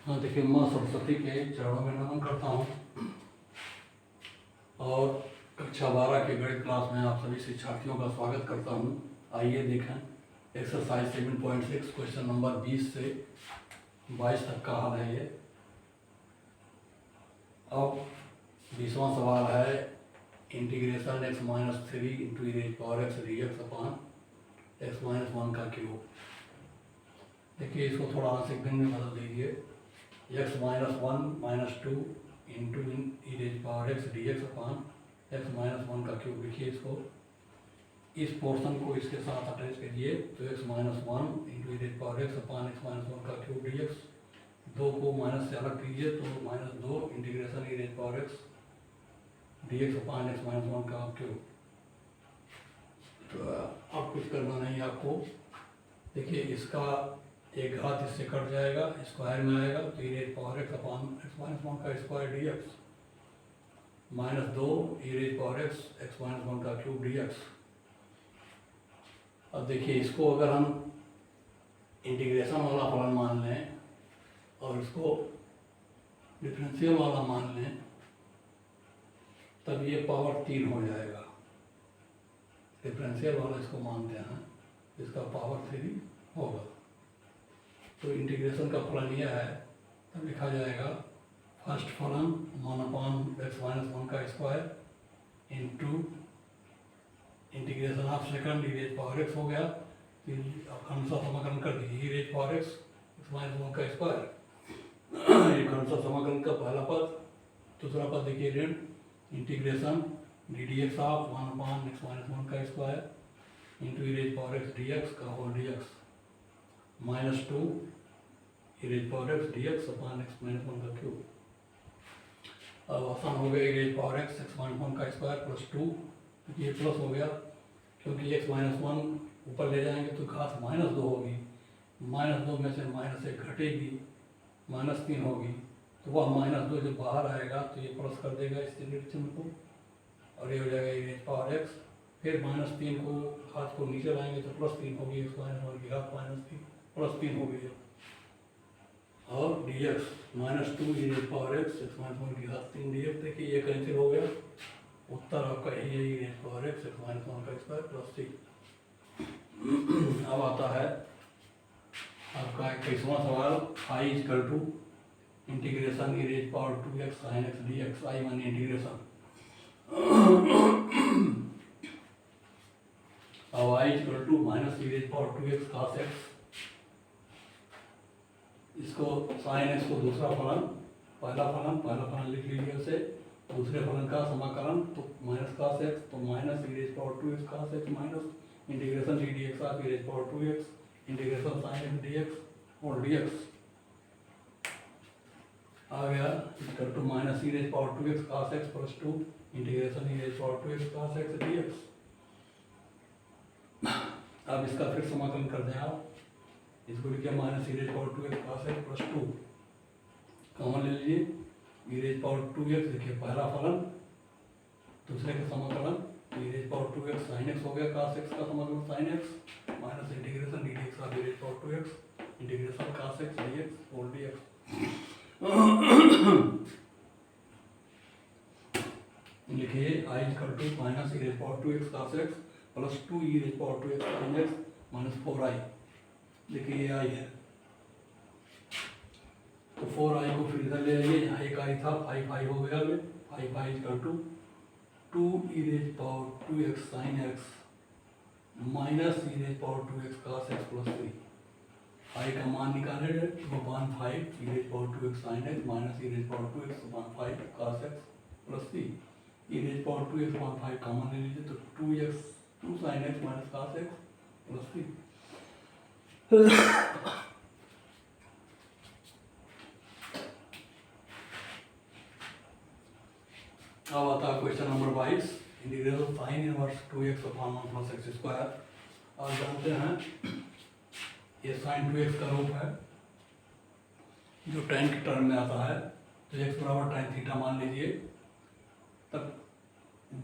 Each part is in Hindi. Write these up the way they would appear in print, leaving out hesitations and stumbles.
हाँ देखिए, माँ सरस्वती के चरणों में नमन करता हूँ और कक्षा 12 के गणित क्लास में आप सभी शिक्षार्थियों का स्वागत करता हूँ। आइए देखें एक्सरसाइज 7.6 क्वेश्चन नंबर 20 से 22 तक का हल है ये। अब 20वां सवाल है integration x-3 into e⁻x dx upon x-1 का क्यूब। देखिए, इसको थोड़ा आंशिक भिन्न में बदल दीजिए। x-1 - 2 into e⁻x dx upon x-1 का क्यूब। लिखिए इसको, इस पोर्शन को इसके साथ अटैच करिए तो x-1 into e⁻x upon x-1 का क्यूब dx। 2 को माइनस से अलग कीजिए तो -2 integration e⁻x dx upon x-1 का क्यूब। तो अब कुछ करना नहीं आपको। देखिए, इसका एक घात इससे कट जाएगा, स्क्वायर में आएगा तो e⁻x अपॉन x-1 का स्क्वायर dx -2 e⁻x x-1 का क्यूब dx। अब देखिए, इसको अगर हम इंटीग्रेशन वाला फलन मान लें और इसको डिफरेंशियल वाला मान लें तब ये पावर 3 हो जाएगा। डिफरेंशियल वाला इसको मानते हैं, इसका पावर 3 होगा। तो इंटीग्रेशन का फलन यह है, तब लिखा जाएगा फर्स्ट फलन 1/x-1 का square into integration of second e⁻x हो गया। फिर क्रमशः समाकलन कर दीजिए e⁻x x-1 का स्क्वायर। ये क्रमशः समाकलन का पहला पद, दूसरा पद देखिए ऋण इंटीग्रेशन ddx ऑफ 1/x-1 का स्क्वायर इंटू e⁻x dx का whole dx -2 e⁻x dx upon x-1 का क्यूब। अब आसान हो गया, e⁻x x-1 का स्क्वायर प्लस 2, ये प्लस हो गया क्योंकि x-1 ऊपर ले जाएंगे तो घात -2 होगी। -2 में से -1 घटेगी, -3 होगी। तो वह -2 जब बाहर आएगा तो ये प्लस कर देगा इस चिन्ह को और ये हो जाएगा e⁻x। फिर -3 को घात को नीचे लाएंगे तो +3 होगी, x-1 की घात -3 होगी। और dx -2 e⁻x x-1 की घात 3 dx। देखिए, ये कैंसिल हो गया। उत्तर आपका यही है e⁻x x-1 का स्क्वायर प्लस 3। अब आता है आपका 21वां सवाल i integration e⁻2x sin x dx। i माने इंटीग्रेशन। अब i -e⁻2x cos x, इसको sin x को दूसरा फलन पहला फलन लिख लीजिए उसे, दूसरे फलन का समाकलन तो माइनस cos x तो minus e⁻2x cos x minus integration ddx of e⁻2x integration sin x dx और dx आ गया equal to minus e⁻2x cos x plus 2 integration e⁻2x cos x dx। अब इसका फिर समाकलन कर दें आप, इसको लिखिए minus e⁻2x cos x plus 2 common ले लीजिए। e⁻2x देखिए पहला फलन, दूसरे का समाकलन e⁻2x sin x हो गया, cos x का समाकलन sin x minus integration ddx of e⁻2x integration cos x dx और dx। लिखिए i minus e⁻2x cos x plus 2 e⁻2x sin x minus 4i। देखिए ये i है तो 4i को फिर इधर ले आइए, यहाँ एक i था 5i हो गया। 5i equal to 2 e⁻2x sin x minus e⁻2x cos x plus 3। i का मान निकाले 2/5 e⁻2x sin x minus e⁻2x/5 cos x plus 3। e⁻2x/5 common ले लीजिए तो 2 sin x minus cos x plus 3। अब आता है question number 22 integration sin inverse 2x upon 1 plus x square. आप जानते हैं ये sin 2x का रूप है जो tan के टर्म में आता है। तो x बराबर tan थीटा मान लीजिए, तब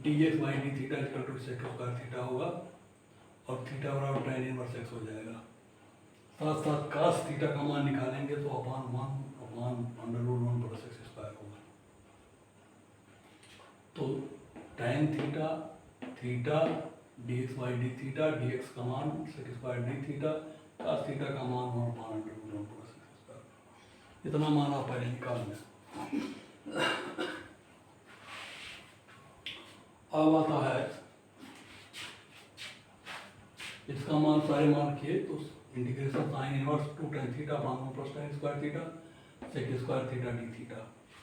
dx by D theta equal to sec square theta होगा और थीटा बराबर tan इनवर्स x हो जाएगा। साथ साथ कास थीटा का मान निकालेंगे तो upon under root 1 plus x square होगा। तो tan theta theta d x by D theta d x का मान sec square d theta cos theta का मान 1 upon under root 1 plus x square. इतना मान आप पहले निकाल लें। अब आता है इसका मान सारे मान किए तो integration sine inverse 2 tan theta upon 1 plus tan square theta sec square theta d theta,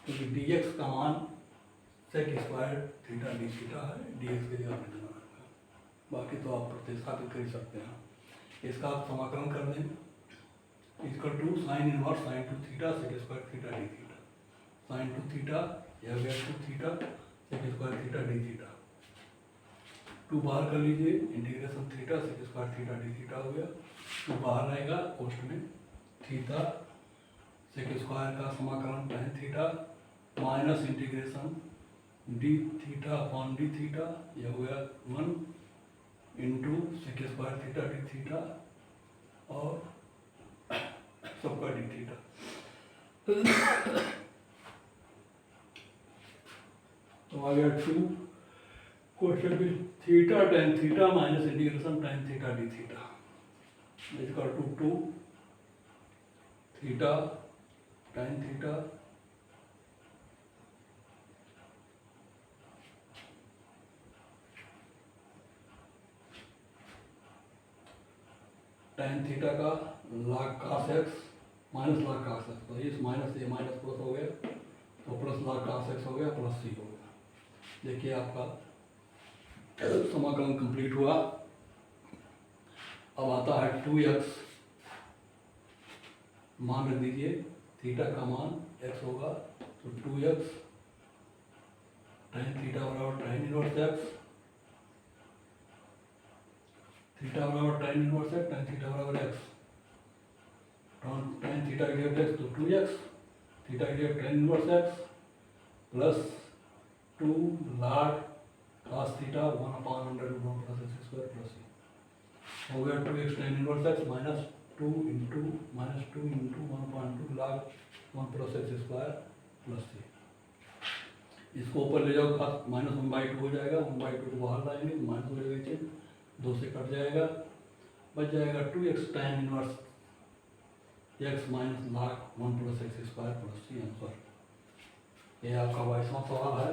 क्योंकि डी एक्स का मान sec square theta d theta है, डी एक्स के जगह पे लेना रखा। बाकी तो आप प्रतिस्थापित कर ही सकते हैं। इसका आप समाकलन कर दें equal to sine inverse sine 2 theta sec square theta d theta, sine 2 theta या गया 2 theta sec square theta d theta, 2 बाहर कर लीजिए integration theta sec square theta d theta हो गया। 2 बाहर आएगा पोस्ट में थीटा सेक स्क्वायर का समाकलन tan theta minus integration d theta upon d theta, यह हो गया 1 into sec square theta d theta और सबका डी थीटा। तो आ गया 2 क्वेश्चन में theta tan theta minus integration tan theta d theta equal to 2 theta tan theta tan theta का log cos x minus log cos x, तो इस माइनस ये माइनस प्लस हो गया तो प्लस log cos x हो गया प्लस c हो गया। देखिए आपका समाकलन कंप्लीट हुआ। अब आता है 2x, मान रख दीजिए थीटा का मान x होगा तो 2x tan थीटा बराबर tan इनवर्स x, थीटा बराबर tan inverse x, tan theta बराबर x, tan थीटा की जगह x तो 2x, थीटा की जगह tan inverse x plus 2 log cos theta 1 upon under root 1 plus x square plus c हो गया 2x tan inverse x minus 2 into 1 upon 2 log 1 plus x square plus c। इसको ऊपर ले जाओ खास माइनस 1/2 हो जाएगा, 1/2 को बाहर लाएंगे माइनस हो जाएगा, 2 से कट जाएगा, बच जाएगा 2x tan inverse x minus log 1 plus x square plus c answer. ये आपका 22वां सवाल है।